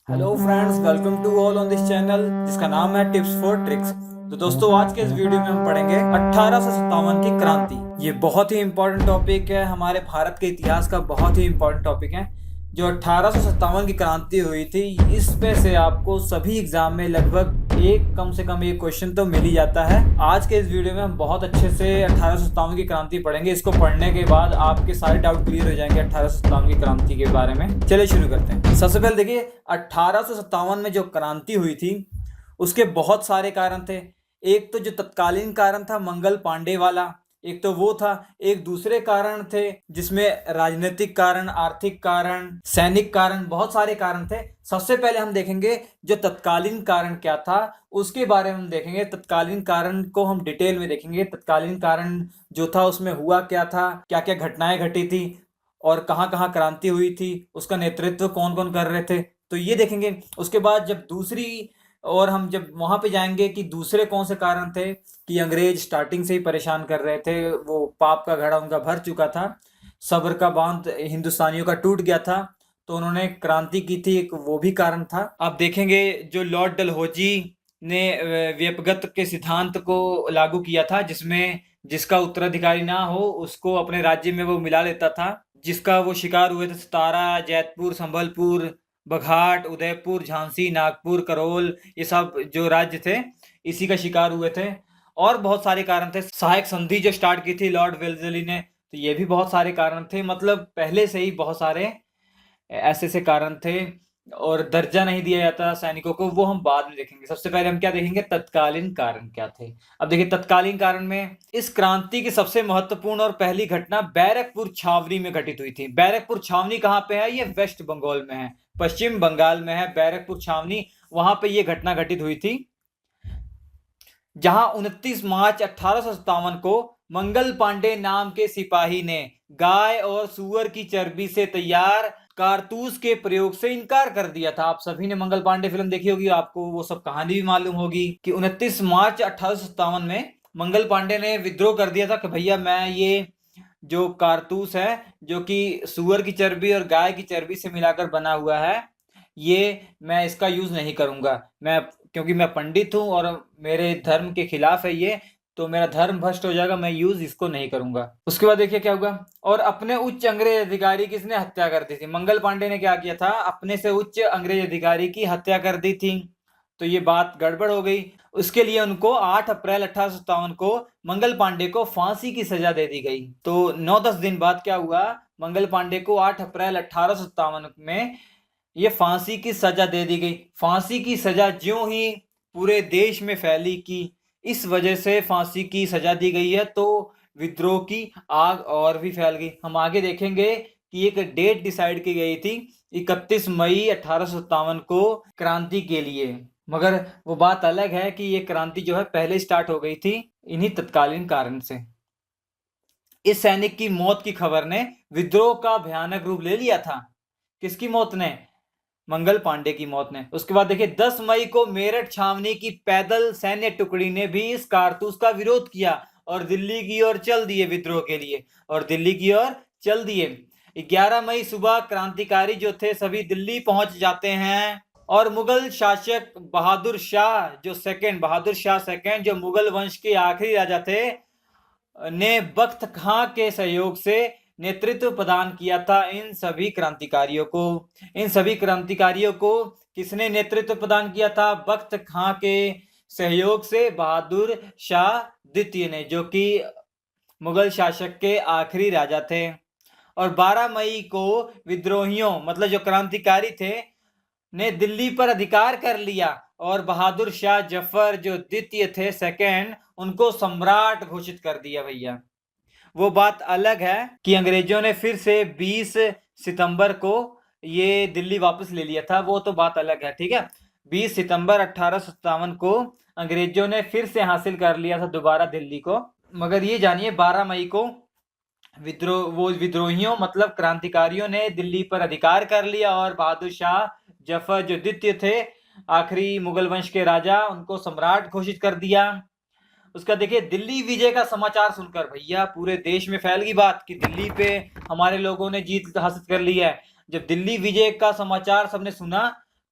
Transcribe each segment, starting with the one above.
Hello friends, welcome to all on this channel जिसका नाम है टिप्स फॉर ट्रिक्स। तो दोस्तों, आज के इस वीडियो में हम पढ़ेंगे 1857 की क्रांति। ये बहुत ही इंपॉर्टेंट टॉपिक है, हमारे भारत के इतिहास का बहुत ही इंपॉर्टेंट टॉपिक है। जो 1857 की क्रांति हुई थी, इस पे से आपको सभी एग्जाम में लगभग कम से कम एक क्वेश्चन तो मिल ही जाता है। आज के इस वीडियो में हम बहुत अच्छे से 1857 की क्रांति पढ़ेंगे। इसको पढ़ने के बाद आपके सारे डाउट क्लियर हो जाएंगे 1857 की क्रांति के बारे में। चलिए शुरू करते हैं। सबसे पहले देखिए, 1857 में जो क्रांति हुई थी उसके बहुत सारे कारण थे। एक तो जो तत्कालीन कारण था मंगल पांडे वाला, एक तो वो था। एक दूसरे कारण थे जिसमें राजनीतिक कारण, आर्थिक कारण, सैनिक कारण, बहुत सारे कारण थे। सबसे पहले हम देखेंगे जो तत्कालीन कारण क्या था, उसके बारे में हम देखेंगे। तत्कालीन कारण को हम डिटेल में देखेंगे। तत्कालीन कारण जो था उसमें हुआ क्या था, क्या क्या घटनाएं घटी थी और कहाँ कहाँ क्रांति हुई थी, उसका नेतृत्व कौन कौन कर रहे थे, तो ये देखेंगे। उसके बाद जब दूसरी और हम जब वहां पे जाएंगे कि दूसरे कौन से कारण थे कि अंग्रेज स्टार्टिंग से ही परेशान कर रहे थे, वो पाप का घड़ा उनका भर चुका था, सब्र का बांध हिंदुस्तानियों का टूट गया था, तो उन्होंने क्रांति की थी, एक वो भी कारण था। आप देखेंगे जो लॉर्ड डलहौजी ने व्यपगत के सिद्धांत को लागू किया था, जिसमें जिसका उत्तराधिकारी ना हो उसको अपने राज्य में वो मिला लेता था। जिसका वो शिकार हुए थे सतारा, जैतपुर, संभलपुर, बघाट, उदयपुर, झांसी, नागपुर, करौल, ये सब जो राज्य थे इसी का शिकार हुए थे। और बहुत सारे कारण थे। सहायक संधि जो स्टार्ट की थी लॉर्ड वेल्लेस्ली ने, तो ये भी बहुत सारे कारण थे। मतलब पहले से ही बहुत सारे ऐसे ऐसे कारण थे। और दर्जा नहीं दिया जाता सैनिकों को, वो हम बाद में देखेंगे। सबसे पहले हम क्या देखेंगे, तत्कालीन कारण क्या थे। अब देखिए, तत्कालीन कारण में इस क्रांति की सबसे महत्वपूर्ण और पहली घटना बैरकपुर छावनी में घटित हुई थी। बैरकपुर छावनी कहाँ पे है? ये वेस्ट बंगाल में है, पश्चिम बंगाल में है बैरकपुर छावनी। वहां पे ये घटना घटित हुई थी, जहां 29 मार्च 1857 को मंगल पांडे नाम के सिपाही ने गाय और सुअर की चर्बी से तैयार कारतूस के प्रयोग से इनकार कर दिया था। आप सभी ने मंगल पांडे फिल्म देखी होगी, आपको वो सब कहानी भी मालूम होगी कि 29 मार्च 1857 में मंगल पांडे ने विद्रोह कर दिया था कि भैया मैं ये जो कारतूस है, जो कि सुअर की चर्बी और गाय की चर्बी से मिलाकर बना हुआ है, ये मैं इसका यूज नहीं करूंगा। मैं, क्योंकि मैं पंडित हूं और मेरे धर्म के खिलाफ है ये, तो मेरा धर्म भ्रष्ट हो जाएगा, मैं यूज इसको नहीं करूंगा। उसके बाद देखिए क्या हुआ। और अपने उच्च अंग्रेज अधिकारी की इसने हत्या कर दी थी। मंगल पांडे ने क्या किया था, अपने से उच्च अंग्रेज अधिकारी की हत्या कर दी थी। तो ये बात गड़बड़ हो गई। उसके लिए उनको 8 अप्रैल 1857 को मंगल पांडे को फांसी की सजा दे दी गई। तो 9-10 दिन बाद क्या हुआ, मंगल पांडे को 8 अप्रैल 1857 में ये फांसी की सजा दे दी गई। फांसी की सजा ज्यों ही पूरे देश में फैली कि इस वजह से फांसी की सजा दी गई है, तो विद्रोह की आग और भी फैल गई। हम आगे देखेंगे कि एक डेट डिसाइड की गई थी 31 मई 1857 को क्रांति के लिए। मगर वो बात अलग है कि ये क्रांति जो है पहले स्टार्ट हो गई थी इन्हीं तत्कालीन कारण से। इस सैनिक की मौत की खबर ने विद्रोह का भयानक रूप ले लिया था। किसकी मौत ने? मंगल पांडे की मौत ने। उसके बाद देखिए, 10 मई को मेरठ छावनी की पैदल सैन्य टुकड़ी ने भी इस कारतूस का विरोध किया और दिल्ली की ओर चल दिए विद्रोह के लिए, और दिल्ली की ओर चल दिए। 11 मई सुबह क्रांतिकारी जो थे सभी दिल्ली पहुंच जाते हैं, और मुगल शासक बहादुर शाह सेकंड, जो मुगल वंश के आखिरी राजा थे, ने बख्त खां के सहयोग से नेतृत्व प्रदान किया था इन सभी क्रांतिकारियों को। इन सभी क्रांतिकारियों को किसने नेतृत्व प्रदान किया था? बख्त खां के सहयोग से बहादुर शाह द्वितीय ने, जो कि मुगल शासक के आखिरी राजा थे। और 12 मई को विद्रोहियों, मतलब जो क्रांतिकारी थे, ने दिल्ली पर अधिकार कर लिया और बहादुर शाह जफर जो द्वितीय थे, सेकंड, उनको सम्राट घोषित कर दिया भैया। वो बात अलग है कि अंग्रेजों ने फिर से 20 सितंबर को ये दिल्ली वापस ले लिया था, वो तो बात अलग है, ठीक है। 20 सितंबर 1857 को अंग्रेजों ने फिर से हासिल कर लिया था दोबारा दिल्ली को। मगर ये जानिए, 12 मई को विद्रोहियों मतलब क्रांतिकारियों ने दिल्ली पर अधिकार कर लिया और बहादुर शाह जफर जो द्वितीय थे, आखिरी मुगल वंश के राजा, उनको सम्राट घोषित कर दिया। उसका देखिए, दिल्ली विजय का समाचार सुनकर भैया पूरे देश में फैल गई बात कि दिल्ली पे हमारे लोगों ने जीत हासिल कर ली है। जब दिल्ली विजय का समाचार सबने सुना,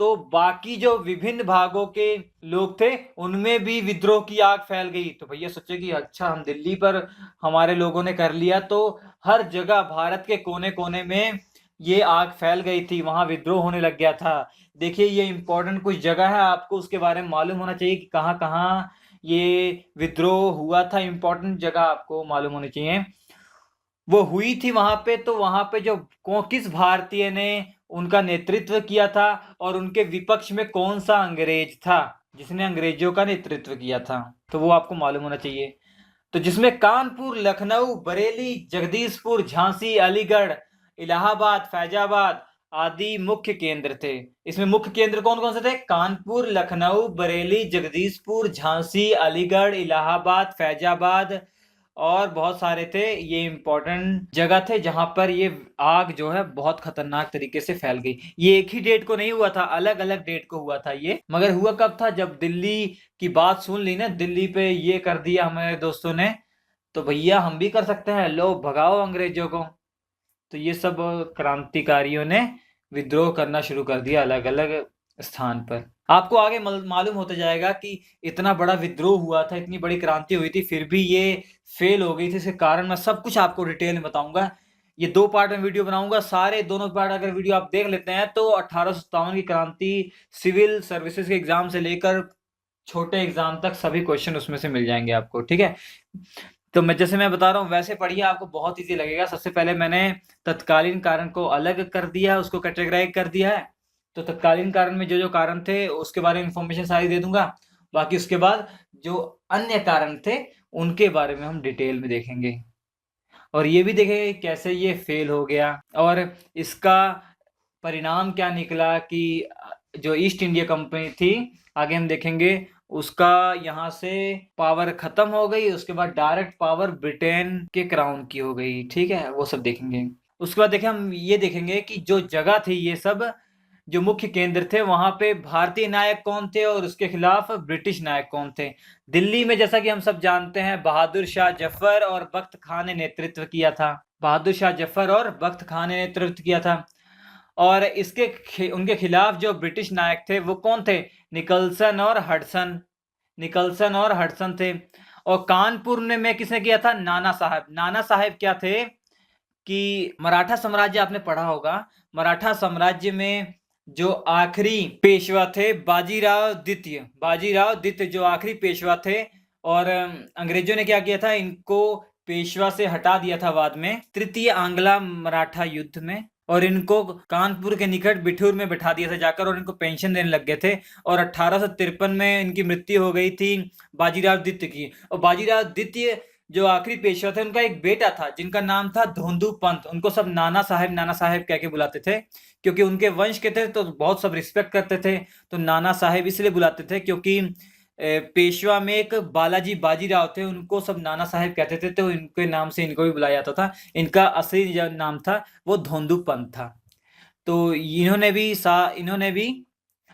तो बाकी जो विभिन्न भागों के लोग थे उनमें भी विद्रोह की आग फैल गई। तो भैया सोचे कि अच्छा हम दिल्ली पर हमारे लोगों ने कर लिया, तो हर जगह भारत के कोने कोने में ये आग फैल गई थी, वहां विद्रोह होने लग गया था। देखिए ये इंपॉर्टेंट कुछ जगह है, आपको उसके बारे में मालूम होना चाहिए कि कहाँ कहाँ ये विद्रोह हुआ था। इंपॉर्टेंट जगह आपको मालूम होनी चाहिए। वो हुई थी वहां पे, तो वहां पे जो किस भारतीय ने उनका नेतृत्व किया था और उनके विपक्ष में कौन सा अंग्रेज था जिसने अंग्रेजों का नेतृत्व किया था, तो वो आपको मालूम होना चाहिए। तो जिसमें कानपुर, लखनऊ, बरेली, जगदीशपुर, झांसी, अलीगढ़, इलाहाबाद, फैजाबाद आदि मुख्य केंद्र थे। इसमें मुख्य केंद्र कौन कौन से थे? कानपुर, लखनऊ, बरेली, जगदीशपुर, झांसी, अलीगढ़, इलाहाबाद, फैजाबाद और बहुत सारे थे। ये इंपॉर्टेंट जगह थे जहां पर ये आग जो है बहुत खतरनाक तरीके से फैल गई। ये एक ही डेट को नहीं हुआ था, अलग अलग डेट को हुआ था ये। मगर हुआ कब था? जब दिल्ली की बात सुन ली ना, दिल्ली पे ये कर दिया हमारे दोस्तों ने, तो भैया हम भी कर सकते हैं, लो भगाओ अंग्रेजों को। तो ये सब क्रांतिकारियों ने विद्रोह करना शुरू कर दिया अलग अलग स्थान पर। आपको आगे मालूम होता जाएगा कि इतना बड़ा विद्रोह हुआ था, इतनी बड़ी क्रांति हुई थी, फिर भी ये फेल हो गई थी। इसके कारण मैं सब कुछ आपको डिटेल में बताऊंगा। ये 2 पार्ट में वीडियो बनाऊंगा। सारे दोनों पार्ट अगर वीडियो आप देख लेते हैं तो 1857 की क्रांति, सिविल सर्विसेज के एग्जाम से लेकर छोटे एग्जाम तक सभी क्वेश्चन उसमें से मिल जाएंगे आपको, ठीक है। तो जैसे मैं बता रहा हूँ वैसे पढ़िए, आपको बहुत इजी लगेगा। सबसे पहले मैंने तत्कालीन कारण को अलग कर दिया, उसको कैटेगराइज कर दिया है। तो तत्कालीन कारण में जो जो कारण थे उसके बारे में इंफॉर्मेशन सारी दे दूंगा। बाकी उसके बाद जो अन्य कारण थे उनके बारे में हम डिटेल में देखेंगे, और ये भी देखेंगे कैसे ये फेल हो गया और इसका परिणाम क्या निकला कि जो ईस्ट इंडिया कंपनी थी, आगे हम देखेंगे, उसका यहाँ से पावर खत्म हो गई। उसके बाद डायरेक्ट पावर ब्रिटेन के क्राउन की हो गई, ठीक है, वो सब देखेंगे। उसके बाद देखें हम ये देखेंगे कि जो जगह थी, ये सब जो मुख्य केंद्र थे, वहां पे भारतीय नायक कौन थे और उसके खिलाफ ब्रिटिश नायक कौन थे। दिल्ली में जैसा कि हम सब जानते हैं बहादुर शाह जफर और बख्त खान ने नेतृत्व किया था। बहादुर शाह जफर और बख्त खान ने नेतृत्व किया था। और उनके खिलाफ जो ब्रिटिश नायक थे वो कौन थे? निकलसन और हडसन। निकलसन और हडसन थे। और कानपुर में किसने किया था? नाना साहब। नाना साहब क्या थे कि मराठा साम्राज्य आपने पढ़ा होगा, मराठा साम्राज्य में जो आखिरी पेशवा थे बाजीराव द्वितीय। बाजीराव द्वितीय जो आखिरी पेशवा थे, और अंग्रेजों ने क्या किया था, इनको पेशवा से हटा दिया था बाद में तृतीय आंग्ला मराठा युद्ध में, और इनको कानपुर के निकट बिठूर में बिठा दिया था जाकर, और इनको पेंशन देने लग गए थे। और 1853 में इनकी मृत्यु हो गई थी बाजीराव द्वितीय की। और बाजीराव द्वितीय जो आखिरी पेशवा थे, उनका एक बेटा था जिनका नाम था धोंदू पंत। उनको सब नाना साहेब कह के बुलाते थे, क्योंकि उनके वंश के थे तो बहुत सब रिस्पेक्ट करते थे। तो नाना साहेब इसलिए बुलाते थे क्योंकि पेशवा में एक बालाजी बाजीराव थे, उनको सब नाना साहेब कहते थे, तो इनके नाम से इनको भी बुलाया जाता था। इनका असली जो नाम था वो धोंदू पंत था। तो इन्होंने भी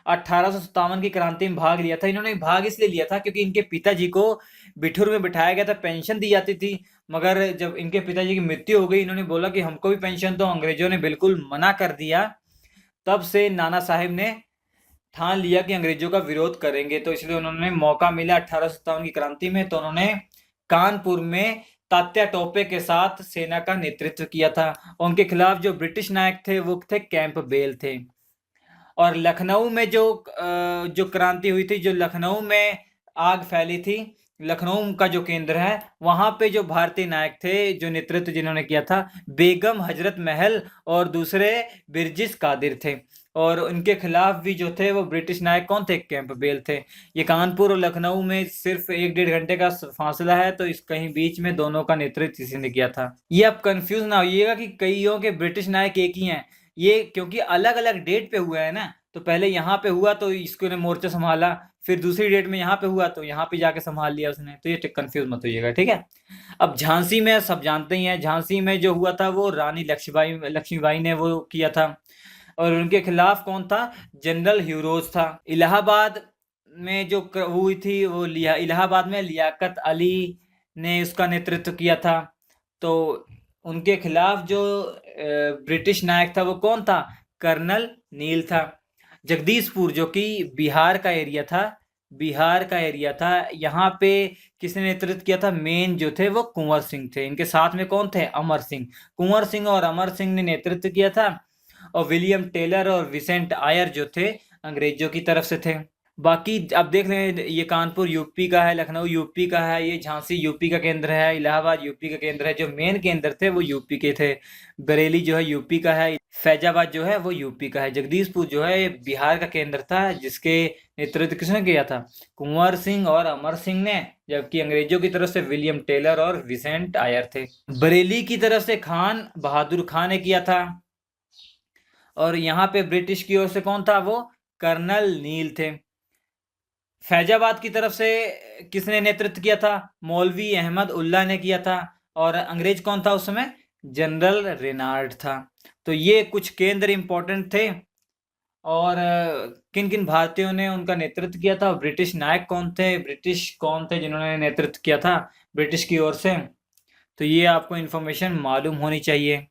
1857 की क्रांति में भाग लिया था। इन्होंने भाग इसलिए लिया था क्योंकि इनके पिताजी को बिठूर में बिठाया गया था, पेंशन दी जाती थी। मगर जब इनके पिताजी की मृत्यु हो गई, इन्होंने बोला कि हमको भी पेंशन दो, अंग्रेजों ने बिल्कुल मना कर दिया। तब से नाना साहेब ने ठान लिया कि अंग्रेजों का विरोध करेंगे। तो इसलिए उन्होंने मौका मिला 1857 की क्रांति में, तो उन्होंने कानपुर में तात्या टोपे के साथ सेना का नेतृत्व किया था। उनके खिलाफ जो ब्रिटिश नायक थे वो थे कैंपबेल थे। और लखनऊ में जो क्रांति हुई थी, जो लखनऊ में आग फैली थी, लखनऊ का जो केंद्र है वहां पे जो भारतीय नायक थे, जो नेतृत्व जिन्होंने किया था, बेगम हजरत महल और दूसरे बिरजिस कादिर थे। और उनके खिलाफ भी जो थे वो ब्रिटिश नायक कौन थे? कैंपबेल थे। ये कानपुर और लखनऊ में सिर्फ 1-1.5 घंटे का फासला है, तो इस कहीं बीच में दोनों का नेतृत्व इसी ने किया था। ये आप कंफ्यूज ना होइएगा कि कईयों के ब्रिटिश नायक एक ही हैं, ये क्योंकि अलग अलग डेट पे हुआ है ना। तो पहले यहाँ पे हुआ तो इसको ने मोर्चा संभाला, फिर दूसरी डेट में यहाँ पे हुआ तो यहाँ पे जाके संभाल लिया उसने। तो ये कंफ्यूज मत होइएगा, ठीक है। अब झांसी में सब जानते ही हैं, झांसी में जो हुआ था वो रानी लक्ष्मीबाई ने वो किया था, और उनके खिलाफ कौन था? जनरल ह्यूरोज था। इलाहाबाद में जो हुई थी वो इलाहाबाद में लियाकत अली ने उसका नेतृत्व किया था। तो उनके खिलाफ जो ब्रिटिश नायक था वो कौन था? कर्नल नील था। जगदीशपुर जो कि बिहार का एरिया था, यहाँ पे किसने नेतृत्व किया था? मेन जो थे वो कुंवर सिंह थे। इनके साथ में कौन थे? अमर सिंह। कुंवर सिंह और अमर सिंह ने नेतृत्व किया था। और विलियम टेलर और विसेंट आयर जो थे अंग्रेजों की तरफ से थे। बाकी अब देख रहे हैं, ये कानपुर यूपी का है, लखनऊ यूपी का है, ये झांसी यूपी का केंद्र है, इलाहाबाद यूपी का केंद्र है। जो मेन केंद्र थे वो यूपी के थे। बरेली जो है यूपी का है, फैजाबाद जो है वो यूपी का है। जगदीशपुर जो है बिहार का केंद्र था, जिसके नेतृत्व किसने किया था? कुंवर सिंह और अमर सिंह ने, जबकि अंग्रेजों की तरफ से विलियम टेलर और विसेंट आयर थे। बरेली की तरफ से खान बहादुर खान ने किया था। और यहाँ पे ब्रिटिश की ओर से कौन था? वो कर्नल नील थे। फैजाबाद की तरफ से किसने नेतृत्व किया था? मौलवी अहमद उल्ला ने किया था। और अंग्रेज कौन था उस समय? जनरल रेनार्ड था। तो ये कुछ केंद्र इंपॉर्टेंट थे। और किन किन भारतीयों ने उनका नेतृत्व किया था? ब्रिटिश नायक कौन थे? ब्रिटिश कौन थे जिन्होंने नेतृत्व किया था ब्रिटिश की ओर से? तो ये आपको इन्फॉर्मेशन मालूम होनी चाहिए।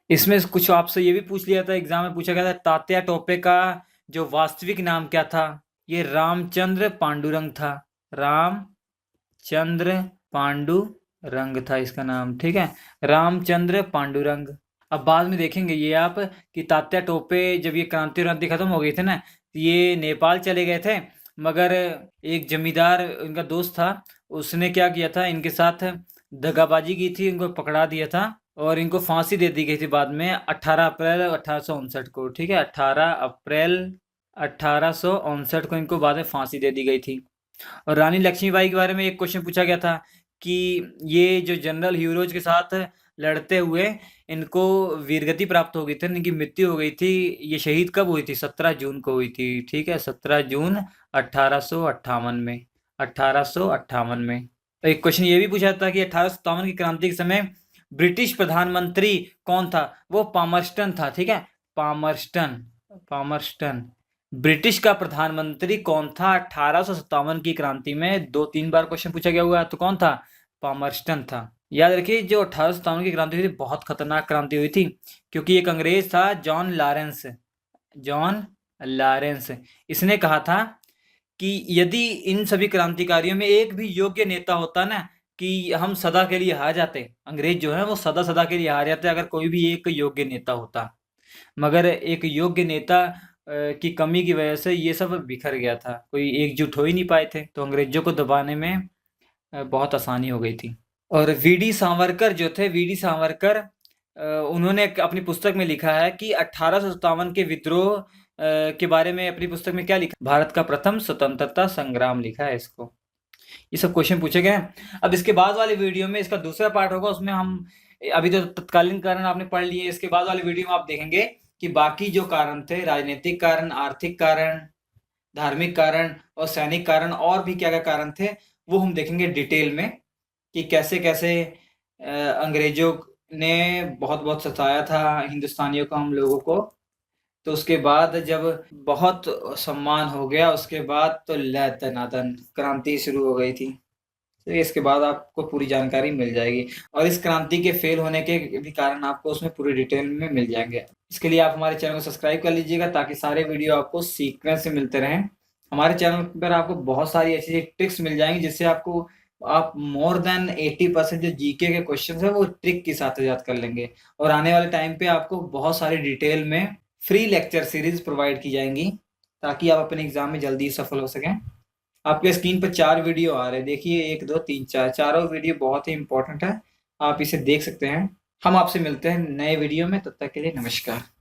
इसमें कुछ आपसे ये भी पूछ लिया था, एग्जाम में पूछा गया था, तात्या टोपे का जो वास्तविक नाम क्या था? ये रामचंद्र पांडुरंग था। रामचंद्र पांडुरंग था इसका नाम, ठीक है, रामचंद्र पांडुरंग। अब बाद में देखेंगे ये आप कि तात्या टोपे जब ये क्रांति खत्म हो गई थी ना, ये नेपाल चले गए थे। मगर एक जमींदार इनका दोस्त था, उसने क्या किया था, इनके साथ दगाबाजी की थी, इनको पकड़ा दिया था और इनको फांसी दे दी गई थी बाद में 18 अप्रैल 1859 को, ठीक है, 18 अप्रैल 1859 को इनको बाद में फांसी दे दी गई थी। और रानी लक्ष्मीबाई के बारे में एक क्वेश्चन पूछा गया था कि ये जो जनरल हीरोज के साथ लड़ते हुए इनको वीरगति प्राप्त हो गई थी, इनकी मृत्यु हो गई थी, ये शहीद कब हुई थी? 17 जून को हुई थी, ठीक है, 17 जून 1858 में, 1858 में। एक क्वेश्चन ये भी पूछा था कि 1857 की क्रांति के समय ब्रिटिश प्रधानमंत्री कौन था? वो पामर्स्टन था, ठीक है, पामर्स्टन। ब्रिटिश का प्रधानमंत्री कौन था 1857 की क्रांति में? 2-3 बार क्वेश्चन पूछा गया हुआ है, तो कौन था? पामर्स्टन था। याद रखिए, जो 1857 की क्रांति हुई थी बहुत खतरनाक क्रांति हुई थी, क्योंकि एक अंग्रेज था जॉन लॉरेंस। इसने कहा था कि यदि इन सभी क्रांतिकारियों में एक भी योग्य नेता होता ना, कि हम सदा के लिए हार जाते, अंग्रेज जो है वो सदा के लिए हार जाते अगर कोई भी एक योग्य नेता होता। मगर एक योग्य नेता की कमी की वजह से ये सब बिखर गया था, कोई एकजुट हो ही नहीं पाए थे, तो अंग्रेजों को दबाने में बहुत आसानी हो गई थी। और वीडी सावरकर जो थे, उन्होंने अपनी पुस्तक में लिखा है कि 1857 के विद्रोह के बारे में अपनी पुस्तक में क्या लिखा? भारत का प्रथम स्वतंत्रता संग्राम लिखा है इसको। ये सब क्वेश्चन पूछे गए हैं। अब इसके बाद वाले वीडियो में इसका दूसरा पार्ट होगा, उसमें हम अभी तो तत्कालीन कारण आपने पढ़ लिए, इसके बाद वाले वीडियो में आप देखेंगे कि बाकी जो कारण थे, राजनीतिक कारण, आर्थिक कारण, धार्मिक कारण और सैनिक कारण, और भी क्या क्या कारण थे, वो हम देखेंगे डिटेल में कि कैसे कैसे अंग्रेजों ने बहुत बहुत सताया था हिंदुस्तानियों को, हम लोगों को। तो उसके बाद जब बहुत सम्मान हो गया, उसके बाद तो लय दनादन क्रांति शुरू हो गई थी। तो इसके बाद आपको पूरी जानकारी मिल जाएगी, और इस क्रांति के फेल होने के भी कारण आपको उसमें पूरी डिटेल में मिल जाएंगे। इसके लिए आप हमारे चैनल को सब्सक्राइब कर लीजिएगा, ताकि सारे वीडियो आपको सीक्वेंस से मिलते रहें। हमारे चैनल पर आपको बहुत सारी ऐसी ट्रिक्स मिल जाएंगी, जिससे आपको आप मोर देन 80% जो जीके के क्वेश्चन है वो ट्रिक के साथ याद कर लेंगे। और आने वाले टाइम पे आपको बहुत सारी डिटेल में फ्री लेक्चर सीरीज प्रोवाइड की जाएंगी, ताकि आप अपने एग्जाम में जल्दी सफल हो सकें। आपके स्क्रीन पर 4 वीडियो आ रहे हैं, देखिए, 1 2 3 4, चारों वीडियो बहुत ही इंपॉर्टेंट है, आप इसे देख सकते हैं। हम आपसे मिलते हैं नए वीडियो में, तब तक के लिए नमस्कार।